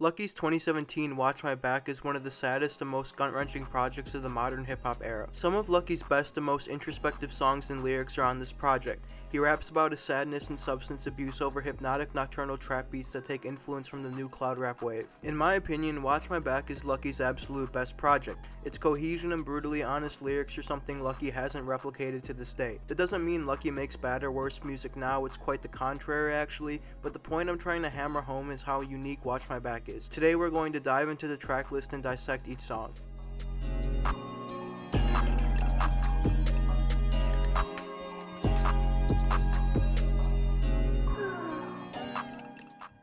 Lucki's 2017 Watch My Back is one of the saddest and most gut-wrenching projects of the modern hip-hop era. Some of Lucki's best and most introspective songs and lyrics are on this project. He raps about his sadness and substance abuse over hypnotic nocturnal trap beats that take influence from the new cloud rap wave. In my opinion, Watch My Back is Lucki's absolute best project. Its cohesion and brutally honest lyrics are something Lucki hasn't replicated to this day. That doesn't mean Lucki makes bad or worse music now, it's quite the contrary actually, but the point I'm trying to hammer home is how unique Watch My Back is. Today we're going to dive into the track list and dissect each song.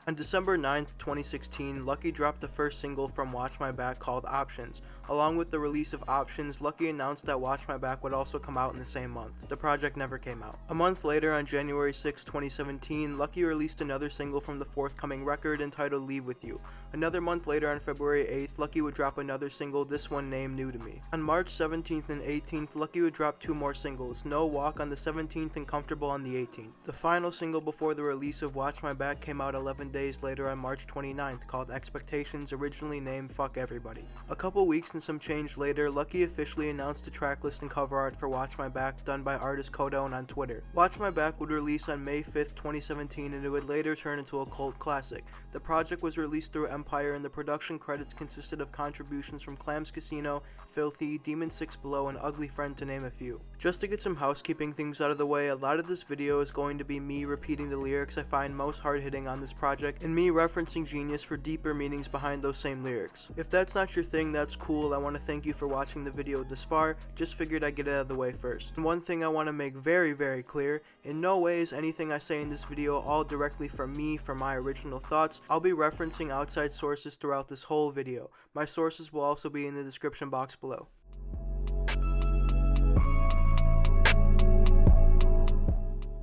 On December 9th, 2016, Lucki dropped the first single from Watch My Back called Options. Along with the release of Options, Lucki announced that Watch My Back would also come out in the same month. The project never came out. A month later, on January 6, 2017, Lucki released another single from the forthcoming record entitled Leave With You. Another month later, on February 8th, Lucki would drop another single, this one named New To Me. On March 17th and 18th, Lucki would drop two more singles, No Walk on the 17th and Comfortable on the 18th. The final single before the release of Watch My Back came out 11 days later on March 29th, called Expectations, originally named Fuck Everybody. A couple weeks and some change later, Lucki officially announced a tracklist and cover art for Watch My Back done by artist Codone on Twitter. Watch My Back would release on May 5th, 2017 and it would later turn into a cult classic. The project was released through Empire and the production credits consisted of contributions from Clams Casino, Filthy, Demon 6 Below, and Ugly Friend to name a few. Just to get some housekeeping things out of the way, a lot of this video is going to be me repeating the lyrics I find most hard-hitting on this project and me referencing Genius for deeper meanings behind those same lyrics. If that's not your thing, that's cool. I want to thank you for watching the video this far, just figured I'd get it out of the way first. And one thing I want to make very clear, in no way is anything I say in this video all directly from me, from my original thoughts. I'll be referencing outside sources throughout this whole video. My sources will also be in the description box below.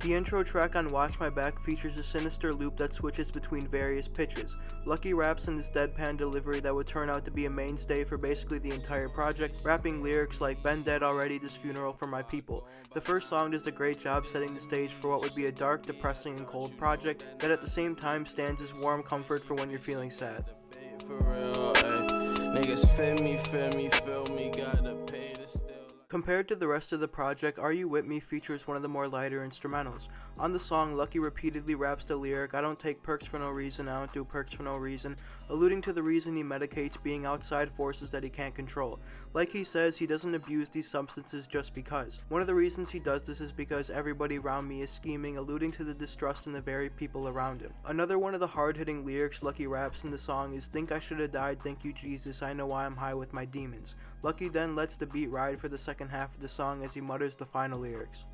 The intro track on Watch My Back features a sinister loop that switches between various pitches. Lucki raps in this deadpan delivery that would turn out to be a mainstay for basically the entire project, rapping lyrics like "Been dead already, this funeral for my people." The first song does a great job setting the stage for what would be a dark, depressing, and cold project that at the same time stands as warm comfort for when you're feeling sad. For real, niggas feel me, gotta pay to still. Compared to the rest of the project, Are You With Me features one of the more lighter instrumentals. On the song, Lucki repeatedly raps the lyric, "I don't take perks for no reason, I don't do perks for no reason," alluding to the reason he medicates being outside forces that he can't control. Like he says, he doesn't abuse these substances just because. One of the reasons he does this is because everybody around me is scheming, alluding to the distrust in the very people around him. Another one of the hard-hitting lyrics Lucki raps in the song is, "Think I should have died, thank you Jesus, I know why I'm high with my demons." Lucki then lets the beat ride for the second half of the song as he mutters the final lyrics.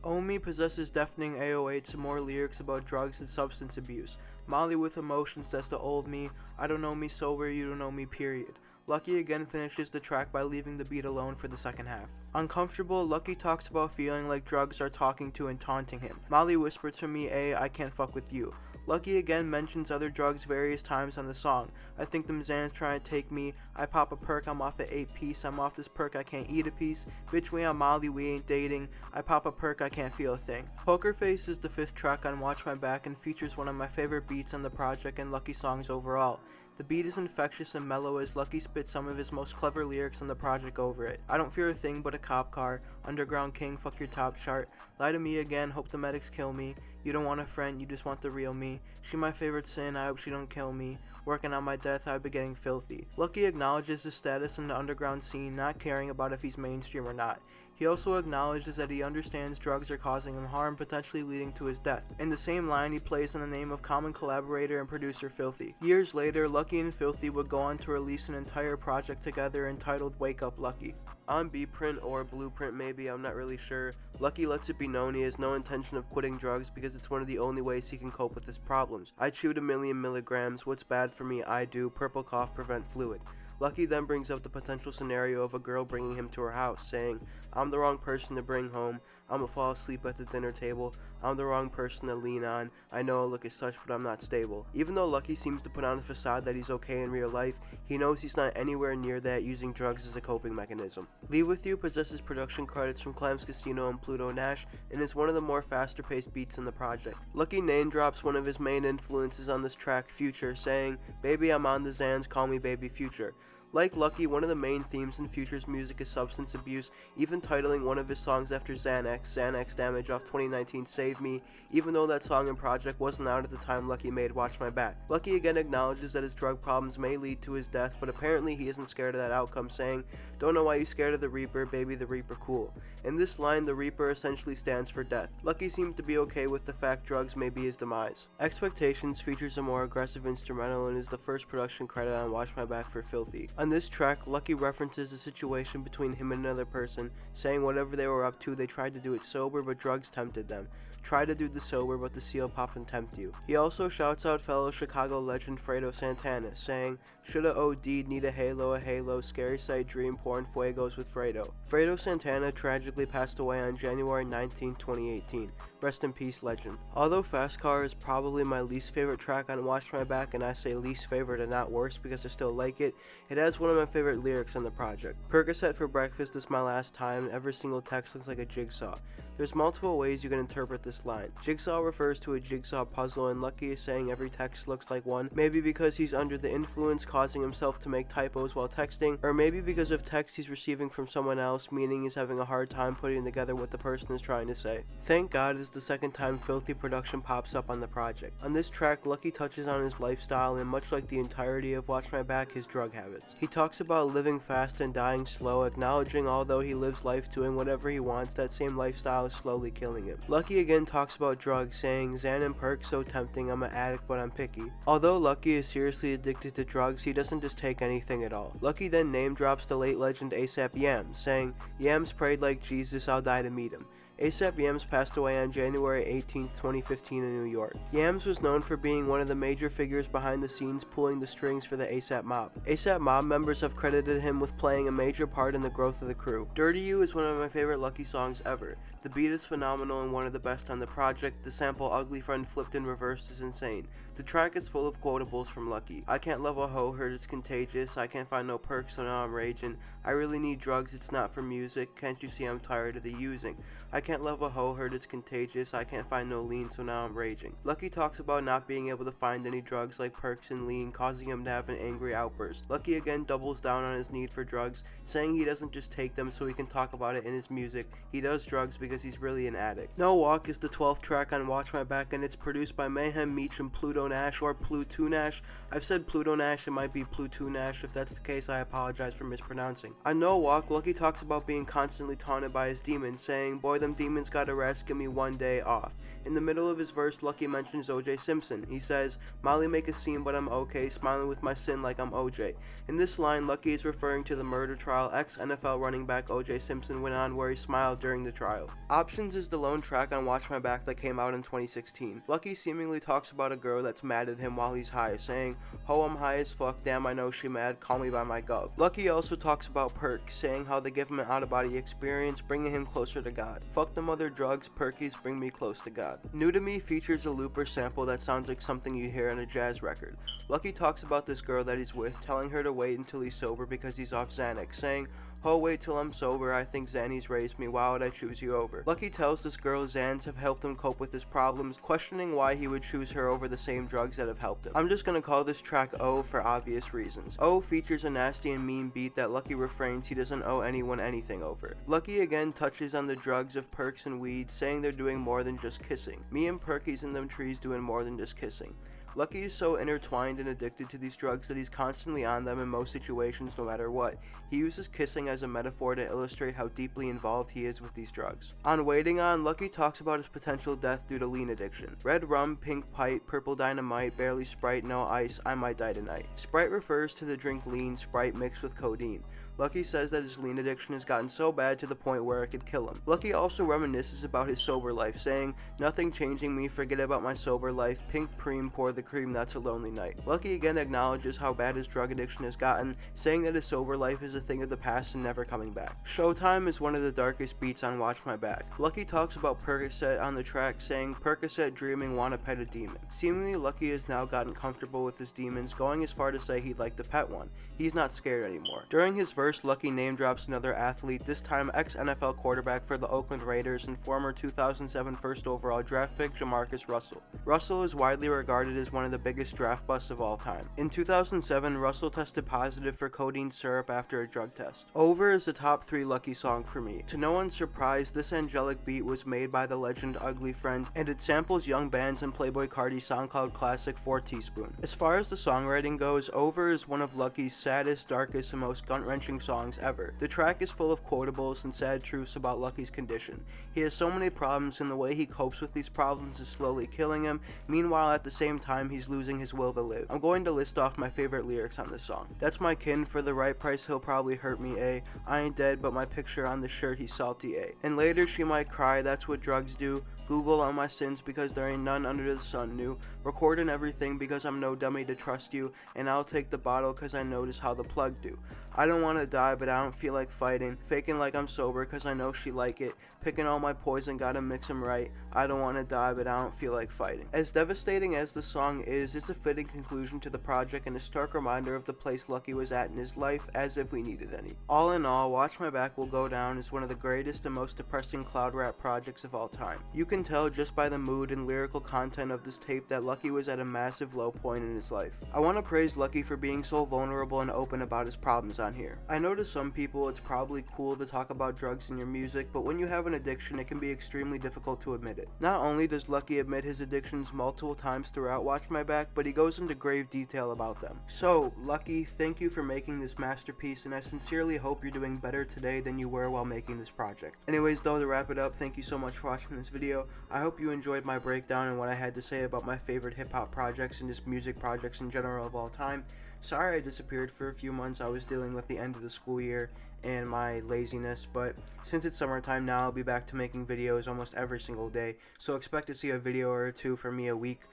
Oh Me possesses deafening 808s and more lyrics about drugs and substance abuse. Molly with emotions, that's the old me. I don't know me sober, you don't know me, period. Lucki again finishes the track by leaving the beat alone for the second half. Uncomfortable, Lucki talks about feeling like drugs are talking to and taunting him. Molly whispered to me, I can't fuck with you." Lucki again mentions other drugs various times on the song. "I think them Xans trying to take me. I pop a perk, I'm off at 8 piece. I'm off this perk, I can't eat a piece. Bitch, we on Molly, we ain't dating. I pop a perk, I can't feel a thing." Poker Face is the fifth track on Watch My Back and features one of my favorite beats on the project and Lucki songs overall. The beat is infectious and mellow as Lucki spits some of his most clever lyrics on the project over it. "I don't fear a thing but a cop car. Underground king, fuck your top chart. Lie to me again, hope the medics kill me. You don't want a friend, you just want the real me. She my favorite sin, I hope she don't kill me. Working on my death, I've been getting filthy." Lucki acknowledges his status in the underground scene, not caring about if he's mainstream or not. He also acknowledges that he understands drugs are causing him harm, potentially leading to his death. In the same line, he plays in the name of common collaborator and producer Filthy. Years later, Lucki and Filthy would go on to release an entire project together entitled Wake Up Lucki. On B-Print or Blueprint maybe, I'm not really sure, Lucki lets it be known he has no intention of quitting drugs because it's one of the only ways he can cope with his problems. "I chewed 1,000,000 milligrams, what's bad for me I do, purple cough prevent fluid." Lucki then brings up the potential scenario of a girl bringing him to her house, saying, "I'm the wrong person to bring home. I'ma fall asleep at the dinner table. I'm the wrong person to lean on. I know I look as such, but I'm not stable. Even though Lucki seems to put on a facade that he's okay in real life, he knows he's not anywhere near that, using drugs as a coping mechanism. Leave With You possesses production credits from Clams Casino and Pluto Nash, and is one of the more faster paced beats in the project. Lucki name drops one of his main influences on this track, Future, saying, "Baby, I'm on the Zans, call me Baby Future." Like Lucki, one of the main themes in Future's music is substance abuse, even titling one of his songs after Xanax Damage off 2019 Save Me, even though that song and project wasn't out at the time Lucki made Watch My Back. Lucki again acknowledges that his drug problems may lead to his death, but apparently he isn't scared of that outcome, saying, "Don't know why you scared of the Reaper, baby, the Reaper cool." In this line, the Reaper essentially stands for death. Lucki seems to be okay with the fact drugs may be his demise. Expectations features a more aggressive instrumental and is the first production credit on Watch My Back for Filthy. On this track, Lucki references a situation between him and another person, saying whatever they were up to, they tried to do it sober, but drugs tempted them. Try to do the sober, but the seal pop and tempt you. He also shouts out fellow Chicago legend Fredo Santana, saying, "Shoulda OD'd, need a halo, scary sight, dream, porn, fuegos with Fredo." Fredo Santana tragically passed away on January 19, 2018. Rest in peace, legend. Although Fast Car is probably my least favorite track on Watch My Back, and I say least favorite and not worst because I still like it, it has one of my favorite lyrics on the project. "Percocet for breakfast is my last time, every single text looks like a jigsaw." There's multiple ways you can interpret this line. Jigsaw refers to a jigsaw puzzle, and Lucki is saying every text looks like one, maybe because he's under the influence causing himself to make typos while texting, or maybe because of text he's receiving from someone else, meaning he's having a hard time putting together what the person is trying to say. Thank God is the second time Filthy production pops up on the project. On this track, Lucki touches on his lifestyle and, much like the entirety of Watch My Back, his drug habits. He talks about living fast and dying slow, acknowledging although he lives life doing whatever he wants, that same lifestyle is slowly killing him. Lucki again talks about drugs, saying, "Xan and perk so tempting, I'm an addict but I'm picky." Although Lucki is seriously addicted to drugs, he doesn't just take anything at all. Lucki then name drops the late legend ASAP Yams, saying, "Yams prayed like Jesus, I'll die to meet him." ASAP Yams passed away on January 18, 2015 in New York. Yams was known for being one of the major figures behind the scenes pulling the strings for the ASAP Mob. ASAP Mob members have credited him with playing a major part in the growth of the crew. "Dirty You" is one of my favorite Lucki songs ever. The beat is phenomenal and one of the best on the project. The sample "Ugly Friend" flipped and reversed is insane. The track is full of quotables from Lucki. "I can't love a hoe, heard it's contagious. I can't find no perks, so now I'm raging. I really need drugs, it's not for music. Can't you see I'm tired of the using? I can't love a hoe, heard it's contagious. I can't find no lean, so now I'm raging." Lucki talks about not being able to find any drugs like perks and lean, causing him to have an angry outburst. Lucki again doubles down on his need for drugs, saying he doesn't just take them so he can talk about it in his music. He does drugs because he's really an addict. "No Walk" is the 12th track on Watch My Back, and it's produced by Mayhem Meech and Pluto Nash, or Pluto Nash. I've said Pluto Nash, it might be Pluto Nash. If that's the case, I apologize for mispronouncing. On No Walk, Lucki talks about being constantly taunted by his demons, saying, "Boy, them demons gotta rest, give me one day off." In the middle of his verse, Lucki mentions O.J. Simpson. He says, "Molly make a scene, but I'm okay, smiling with my sin like I'm O.J." In this line, Lucki is referring to the murder trial ex-NFL running back O.J. Simpson went on, where he smiled during the trial. Options is the lone track on Watch My Back that came out in 2016. Lucki seemingly talks about a girl that's mad at him while he's high, saying, "Ho, I'm high as fuck, damn I know she mad, call me by my gov." Lucki also talks about perks, saying how they give him an out-of-body experience, bringing him closer to God. "Fuck them other drugs, perkies bring me close to God." New to Me features a looper sample that sounds like something you hear on a jazz record. Lucki talks about this girl that he's with, telling her to wait until he's sober because he's off Xanax, saying, "Ho, wait till I'm sober, I think Xannies raised me, why would I choose you over?" Lucki tells this girl Xans have helped him cope with his problems, questioning why he would choose her over the same drugs that have helped him. I'm just gonna call this track O for obvious reasons. O features a nasty and mean beat that Lucki refrains he doesn't owe anyone anything over. Lucki again touches on the drugs of perks and weed, saying they're doing more than just kissing. "Me and perkies in them trees doing more than just kissing." Lucki is so intertwined and addicted to these drugs that he's constantly on them in most situations no matter what. He uses kissing as a metaphor to illustrate how deeply involved he is with these drugs. On Waiting On, Lucki talks about his potential death due to lean addiction. "Red rum, pink pipe, purple dynamite, barely Sprite, no ice, I might die tonight." Sprite refers to the drink lean, Sprite mixed with codeine. Lucki says that his lean addiction has gotten so bad to the point where it could kill him. Lucki also reminisces about his sober life, saying, "Nothing changing me, forget about my sober life, pink preem, pour the cream, that's a lonely night." Lucki again acknowledges how bad his drug addiction has gotten, saying that his sober life is a thing of the past and never coming back. Showtime is one of the darkest beats on Watch My Back. Lucki talks about Percocet on the track, saying, "Percocet dreaming, wanna pet a demon." Seemingly, Lucki has now gotten comfortable with his demons, going as far to say he'd like to pet one. He's not scared anymore. During his verse, Lucki name drops another athlete, this time ex-NFL quarterback for the Oakland Raiders and former 2007 first overall draft pick Jamarcus Russell. Russell is widely regarded as one of the biggest draft busts of all time. In 2007, Russell tested positive for codeine syrup after a drug test. Over is the top 3 Lucki song for me. To no one's surprise, this angelic beat was made by the legend Ugly Friend, and it samples Young Band's and Playboi Carti's SoundCloud classic 4 Teaspoon. As far as the songwriting goes, Over is one of Lucki's saddest, darkest, and most gut-wrenching songs ever. The track is full of quotables and sad truths about Lucki's condition. He has so many problems, and the way he copes with these problems is slowly killing him. Meanwhile, at the same time, he's losing his will to live. I'm going to list off my favorite lyrics on this song. "That's my kin, for the right price he'll probably hurt me, eh? I ain't dead, but my picture on the shirt he's salty, eh? And later she might cry, that's what drugs do. Google all my sins because there ain't none under the sun new. Recording everything because I'm no dummy to trust you. And I'll take the bottle cause I notice how the plug do. I don't wanna die but I don't feel like fighting. Faking like I'm sober cause I know she like it. Picking all my poison, gotta mix 'em right. I don't wanna die but I don't feel like fighting." As devastating as the song is, it's a fitting conclusion to the project and a stark reminder of the place Lucki was at in his life, as if we needed any. All in all, Watch My Back will go down as one of the greatest and most depressing cloud rap projects of all time. You can tell just by the mood and lyrical content of this tape that Lucki was at a massive low point in his life. I want to praise Lucki for being so vulnerable and open about his problems on here. I know to some people it's probably cool to talk about drugs in your music, but when you have an addiction it can be extremely difficult to admit it. Not only does Lucki admit his addictions multiple times throughout Watch My Back, but he goes into grave detail about them. So, Lucki, thank you for making this masterpiece, and I sincerely hope you're doing better today than you were while making this project. Anyways though, to wrap it up, thank you so much for watching this video. I hope you enjoyed my breakdown and what I had to say about my favorite hip-hop projects and just music projects in general of all time. Sorry I disappeared for a few months. I was dealing with the end of the school year and my laziness, but since it's summertime now, I'll be back to making videos almost every single day, so expect to see a video or two from me a week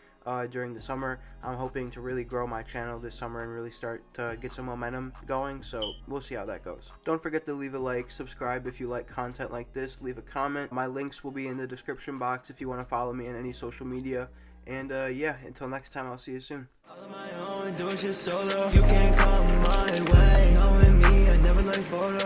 during the summer. I'm hoping to really grow my channel this summer and really start to get some momentum going, so we'll see how that goes. Don't forget to leave a like, subscribe if you like content like this, leave a comment. My links will be in the description box if you want to follow me on any social media, and yeah, until next time, I'll see you soon. All of my own, doing shit solo. You can't come my way. Knowing me, I never like photos.